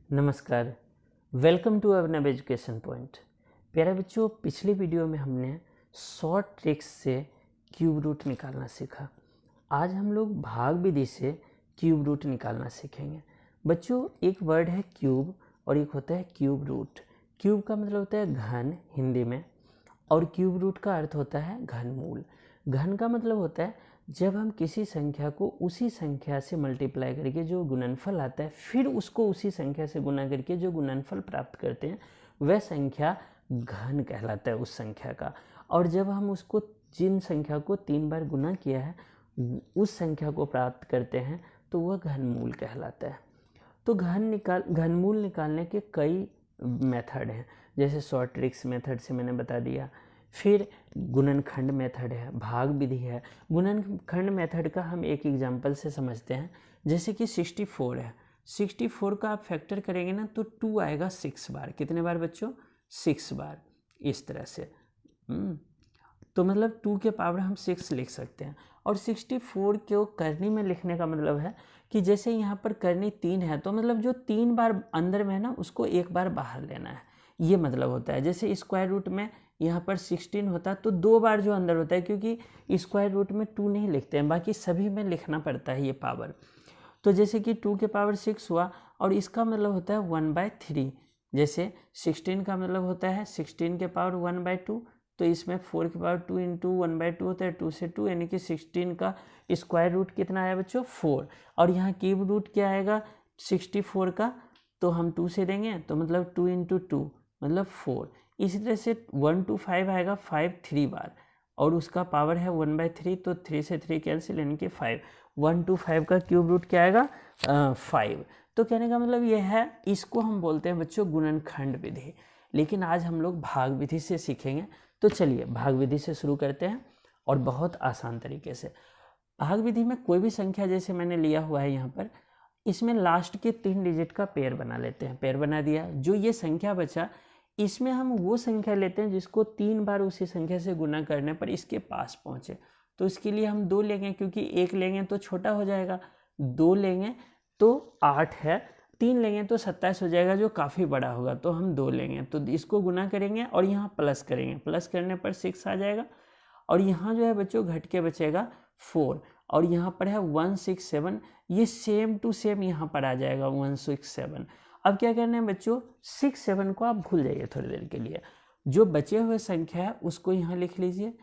नमस्कार, welcome to अवनव education point. प्यारे बच्चों, पिछले वीडियो में हमने शॉर्ट ट्रिक्स से क्यूब रूट निकालना सीखा। आज हम लोग भाग विधि से क्यूब रूट निकालना सीखेंगे। बच्चों, एक वर्ड है क्यूब और एक होता है क्यूब रूट। क्यूब का मतलब होता है घन हिंदी में, और क्यूब रूट का अर्थ होता है घनमूल। घन का मतलब होता है जब हम किसी संख्या को उसी संख्या से मल्टीप्लाई करके जो गुणनफल आता है, फिर उसको उसी संख्या से गुना करके जो गुणनफल प्राप्त करते हैं, वह संख्या घन कहलाता है उस संख्या का। और जब हम उसको जिन संख्या को 3 बार गुना किया है उस संख्या को प्राप्त करते हैं तो वह घनमूल कहलाता है। तो घनमूल निकालने के कई मेथड हैं, जैसे शॉर्ट ट्रिक्स मेथड से मैंने बता दिया। फिर गुणनखंड मेथड है, भाग विधि है। गुणनखंड मेथड का हम एक एग्जांपल से समझते हैं, जैसे कि 64 है। 64 का आप फैक्टर करेंगे ना तो 2 आएगा 6 बार। कितने बार बच्चों? 6 बार। इस तरह से तो मतलब 2 के पावर हम 6 लिख सकते हैं। और 64 को करनी में लिखने का मतलब है कि जैसे यहाँ पर करनी 3 है तो मतलब जो 3 बार अंदर में है ना उसको 1 बार बाहर लेना है, ये मतलब होता है। जैसे स्क्वायर रूट में यहाँ पर 16 होता है तो 2 बार जो अंदर होता है, क्योंकि स्क्वायर रूट में 2 नहीं लिखते हैं, बाकी सभी में लिखना पड़ता है ये पावर। तो जैसे कि 2 के पावर 6 हुआ और इसका मतलब होता है 1/3। जैसे 16 का मतलब होता है 16 के पावर 1/2, तो इसमें 4 के पावर 2 इंटू 1/2 होता है, 2 से 2, यानी कि 16 का स्क्वायर रूट कितना आया बच्चों? 4। और यहाँ क्यूब रूट क्या आएगा 64 का? तो हम 2 से देंगे तो मतलब 2 इंटू 2 मतलब 4। इसी तरह से 1 to 5 आएगा 5 3 बार, और उसका पावर है 1/3, तो 3 से 3 कैंसिल, यानी कि 5। 1 to 5 का क्यूब रूट क्या आएगा? 5। तो कहने का मतलब यह है, इसको हम बोलते हैं बच्चों गुणनखंड विधि। लेकिन आज हम लोग भाग विधि से सीखेंगे। तो चलिए भाग विधि से शुरू करते हैं, और बहुत आसान तरीके से। भाग विधि में कोई भी संख्या जैसे मैंने लिया हुआ है यहाँ पर, इसमें लास्ट के 3 डिजिट का पेयर बना लेते हैं। पेयर बना दिया, जो ये संख्या बचा इसमें हम वो संख्या लेते हैं जिसको 3 बार उसी संख्या से गुना करने पर इसके पास पहुँचे। तो इसके लिए हम 2 लेंगे, क्योंकि 1 लेंगे तो छोटा हो जाएगा, 2 लेंगे तो 8 है, 3 लेंगे तो 27 हो जाएगा, जो काफ़ी बड़ा होगा, तो हम 2 लेंगे। तो इसको गुना करेंगे और यहाँ प्लस करेंगे, प्लस करने पर 6 आ जाएगा। और यहाँ जो है बच्चों घट के बचेगा 4, और यहाँ पर है 167, ये सेम टू सेम यहाँ पर आ जाएगा 167। अब क्या करना है बच्चों, 6 7 को आप भूल जाइए थोड़ी देर के लिए। जो बचे हुए संख्या है उसको यहाँ लिख लीजिए,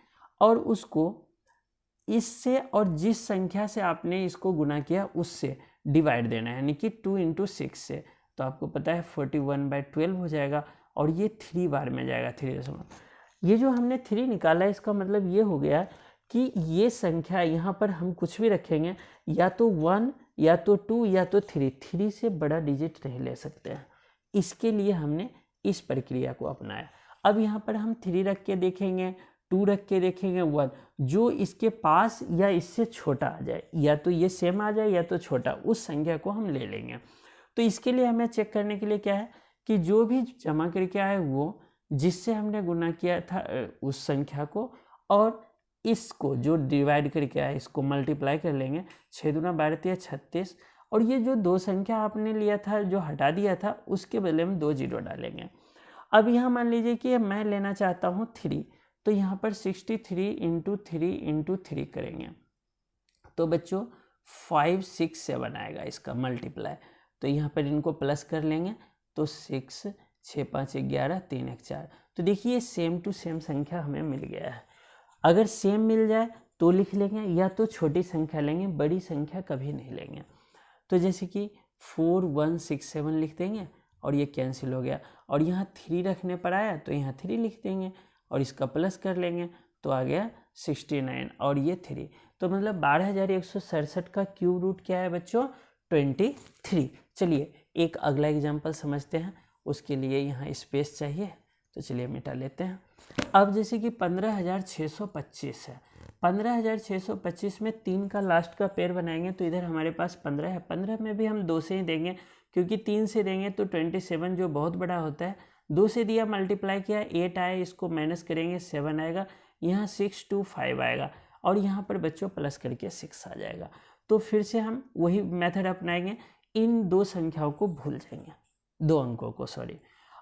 और उसको इससे और जिस संख्या से आपने इसको गुना किया उससे डिवाइड देना है, यानी कि 2 इंटू 6 से। तो आपको पता है 41/12 हो जाएगा, और ये 3 बार में जाएगा 3। ये जो हमने 3 निकाला है इसका मतलब ये हो गया कि ये संख्या यहाँ पर हम कुछ भी रखेंगे, या तो 1 या तो 2 या तो 3 से बड़ा डिजिट नहीं ले सकते हैं। इसके लिए हमने इस प्रक्रिया को अपनाया। अब यहाँ पर हम 3 रख के देखेंगे, 2 रख के देखेंगे, 1, जो इसके पास या इससे छोटा आ जाए, या तो ये सेम आ जाए या तो छोटा, उस संख्या को हम ले लेंगे। तो इसके लिए हमें चेक करने के लिए क्या है कि जो भी जमा करके आए वो जिससे हमने गुना किया था उस संख्या को, और इसको जो डिवाइड करके आए इसको मल्टीप्लाई कर लेंगे। 6 दूना 12 36, और ये जो 2 संख्या आपने लिया था जो हटा दिया था उसके बदले में 2 जीरो डालेंगे। अब यहाँ मान लीजिए कि मैं लेना चाहता हूँ 3, तो यहाँ पर 63 इंटू 3 इंटू 3 करेंगे, तो बच्चों 5 6 7 आएगा इसका मल्टीप्लाई। तो यहाँ पर इनको प्लस कर लेंगे, तो 6 6 5 11 3 1 4। तो देखिए सेम टू सेम संख्या हमें मिल गया है। अगर सेम मिल जाए तो लिख लेंगे, या तो छोटी संख्या लेंगे, बड़ी संख्या कभी नहीं लेंगे। तो जैसे कि 4 1 6 7 लिख देंगे, और ये कैंसिल हो गया, और यहाँ 3 रखने पर आया तो यहाँ 3 लिख देंगे, और इसका प्लस कर लेंगे तो आ गया 69, और ये 3। तो मतलब 12,167 का क्यूब रूट क्या है बच्चों? 23। चलिए एक अगला एग्जाम्पल समझते हैं, उसके लिए यहाँ स्पेस चाहिए, तो चलिए मिटा लेते हैं। अब जैसे कि 15,625 है, 15,625 में 3 का लास्ट का पेयर बनाएंगे, तो इधर हमारे पास 15 है, 15 में भी हम 2 से ही देंगे, क्योंकि 3 से देंगे तो 27 जो बहुत बड़ा होता है, 2 से दिया मल्टीप्लाई किया 8 आया, इसको माइनस करेंगे 7 आएगा, यहाँ 6 2 5 आएगा, और यहाँ पर बच्चों प्लस करके 6 आ जाएगा। तो फिर से हम वही मेथड अपनाएंगे, इन 2 संख्याओं को भूल जाएंगे। 2 अंकों को, सॉरी।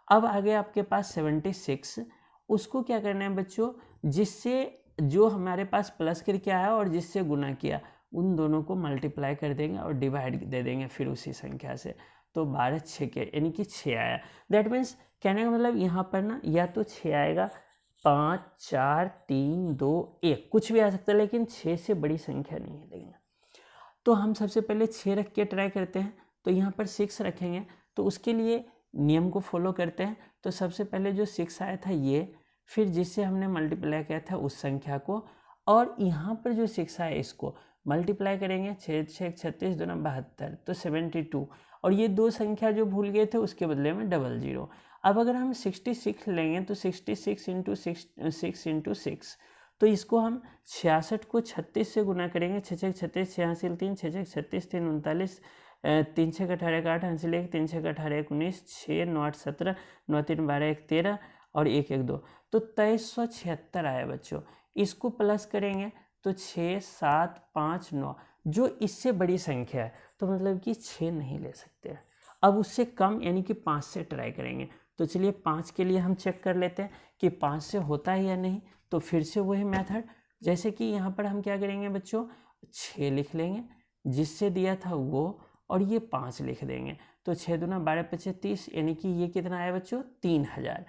अब आगे आपके पास 76, उसको क्या करना है बच्चों, जिससे जो हमारे पास प्लस करके आया और जिससे गुना किया उन दोनों को मल्टीप्लाई कर देंगे और डिवाइड दे देंगे फिर उसी संख्या से। तो 12 6 के यानी कि 6 आया। दैट मीन्स कहने का मतलब यहाँ पर ना या तो 6 आएगा, 5 4 3 2 1 कुछ भी आ सकता है, लेकिन 6 से बड़ी संख्या नहीं है। लेकिन तो हम सबसे पहले 6 रख के ट्राई करते हैं। तो यहाँ पर 6 रखेंगे, तो उसके लिए नियम को फॉलो करते हैं। तो सबसे पहले जो 6 आया था ये, फिर जिससे हमने मल्टीप्लाई किया था उस संख्या को, और यहाँ पर जो 6 आया इसको मल्टीप्लाई करेंगे। 6 6 36 2 72, तो 72। और ये 2 संख्या जो भूल गए थे उसके बदले में 00। अब अगर हम 66 लेंगे तो 66 इंटू 6 इंटू 6, तो इसको हम 66 को 36 से गुना करेंगे। 6 6 36, 86 3, 6 6 36 3 39, 3 6 18 8, 8 1, 3 6 18 19, 6 9 8 17, 9 3 12 1 13 और 1 1 2, तो 2376 आया बच्चों। इसको प्लस करेंगे तो 6 7 5 9, जो इससे बड़ी संख्या है तो मतलब कि 6 नहीं ले सकते। अब उससे कम यानी कि 5 से ट्राई करेंगे। तो चलिए 5 के लिए हम चेक कर लेते हैं कि 5 से होता है या नहीं। तो फिर से वही मेथड, जैसे कि यहाँ पर हम क्या करेंगे बच्चों, 6 लिख लेंगे जिससे दिया था वो, और ये 5 लिख देंगे। तो 6 दूना 12 25 30, यानी कि ये कितना आया बच्चों, 3000।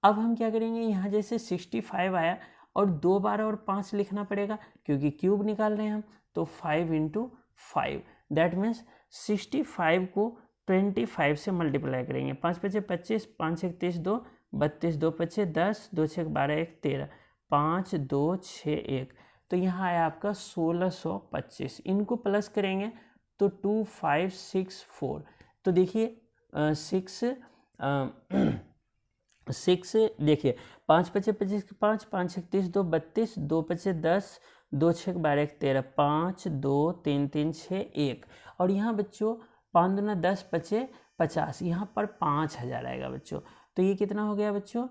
अब हम क्या करेंगे, यहाँ जैसे 65 आया और 2 12 और 5 लिखना पड़ेगा क्योंकि क्यूब निकाल रहे हैं हम। तो 5 इंटू 5, दैट मीन्स 65 को 25 से मल्टीप्लाई करेंगे। 5 5 25, 5 1 30 2 32, 2 5 10, 2 6 12 1 13, 5 2 6 1, तो यहाँ आया आपका 1625। इनको प्लस करेंगे तो 2564। तो देखिए 6 देखिए 5 5 25 5, 5 1 30 2 32, 2 5 10, 2 6 12 1 13, 5 2 3 3 6 1, और यहाँ बच्चों 5 दूना 10 5 50, यहाँ पर 5000 आएगा बच्चों। तो ये कितना हो गया बच्चों,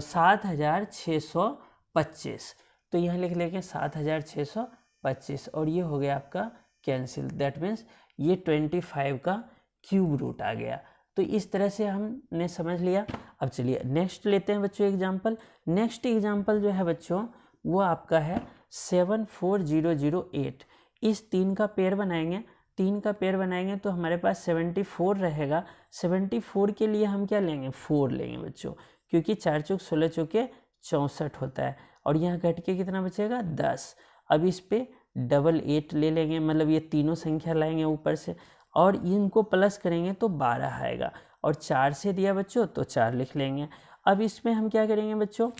7625। तो यहाँ लिख लेंगे 7625, और ये हो गया आपका कैंसिल। दैट मीन्स ये 25 का क्यूब रूट आ गया। तो इस तरह से हमने समझ लिया। अब चलिए नेक्स्ट लेते हैं बच्चों एग्जाम्पल। नेक्स्ट एग्जाम्पल जो है बच्चों वो आपका है 74008। इस 3 का पेयर बनाएंगे। 3 का पेयर बनाएंगे तो हमारे पास 74 रहेगा। 74 के लिए हम क्या लेंगे, 4 लेंगे बच्चों, क्योंकि 4 चौक 16 चौके 64 होता है, और यहाँ घट के कितना बचेगा, 10। अब इस पे 88 ले लेंगे, मतलब ये तीनों संख्या लाएंगे ऊपर से, और इनको प्लस करेंगे तो 12 आएगा, और 4 से दिया बच्चों तो 4 लिख लेंगे। अब इसमें हम क्या करेंगे बच्चों,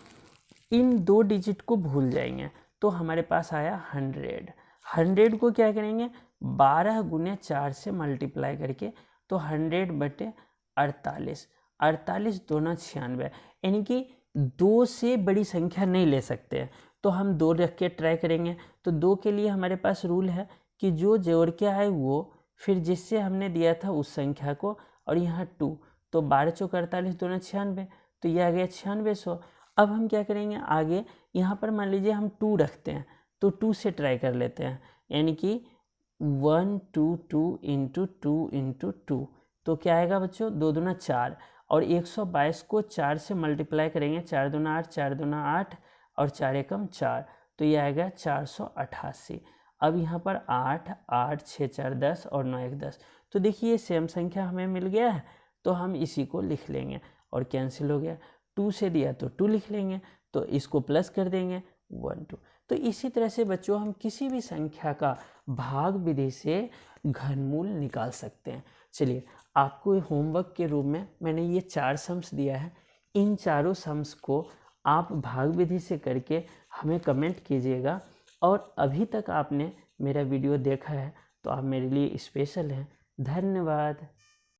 इन 2 डिजिट को भूल जाएंगे। तो हमारे पास आया 100। 100 को क्या करेंगे, 12 गुने 4 से मल्टीप्लाई करके, तो 100/48, 48 दूना 96, यानी कि 2 से बड़ी संख्या नहीं ले सकते हैं। तो हम 2 रख के ट्राई करेंगे। तो 2 के लिए हमारे पास रूल है कि जो जोड़ के आए वो, फिर जिससे हमने दिया था उस संख्या को, और यहाँ 2, तो 12 चौक 48 दूना 96, तो ये आ गया 9600। अब हम क्या करेंगे आगे, यहाँ पर मान लीजिए हम 2 रखते हैं, तो 2 से ट्राई कर लेते हैं, यानी कि 1 2 2 इंटू 2 इंटू 2, तो क्या आएगा बच्चों, 2 दूना 4, और 122 को 4 से मल्टीप्लाई करेंगे, 4 दूना 8, 4 दूना 8, और 4 एकम 4, तो ये आएगा 488। अब यहाँ पर 8 8 6 4 10 और 9 1 10, तो देखिए सेम संख्या हमें मिल गया है, तो हम इसी को लिख लेंगे और कैंसिल हो गया। 2 से दिया तो 2 लिख लेंगे, तो इसको प्लस कर देंगे 1 2। तो इसी तरह से बच्चों हम किसी भी संख्या का भाग विधि से घनमूल निकाल सकते हैं। चलिए आपको होमवर्क के रूप में मैंने ये 4 सम्स दिया है। इन चारों सम्स को आप भाग विधि से करके हमें कमेंट कीजिएगा। और अभी तक आपने मेरा वीडियो देखा है तो आप मेरे लिए स्पेशल हैं। धन्यवाद।